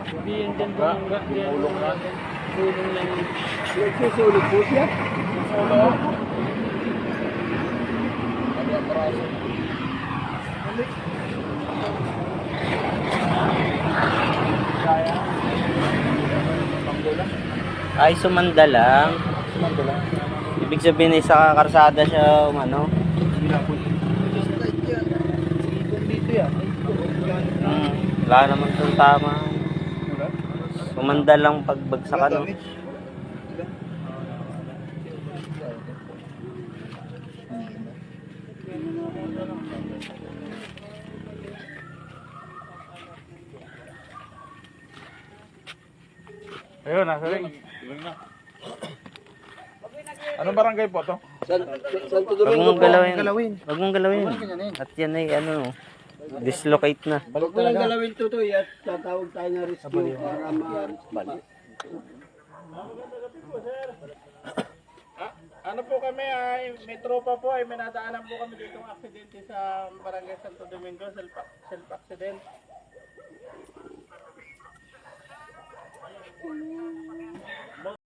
Hindi yan dyan ba? Ulong lang. Ulong lang. Nagsusulit po siya. Ulo. Ano ang paraso? Kaya. Panggulang. Ay, sumanda lang. Sumando lang. Ibig sabihin ay sa karsada siya, ano? Sinapon. Ikon dito yan. Wala naman itong tama. Wala. Sumanda lang pagbagsak, ano? Ayun, nasa ring. Anong barangay po to? Huwag mong galawin. Huwag mong galawin. At yan ay, ano, dislocate na. Huwag mo lang galawin tutoy at tatawag tayo na rescue para ma-balik. Ano po kami ay may tropa po ay may nadaanan po kami dito ng aksidente sa Barangay Santo Domingo, self accident.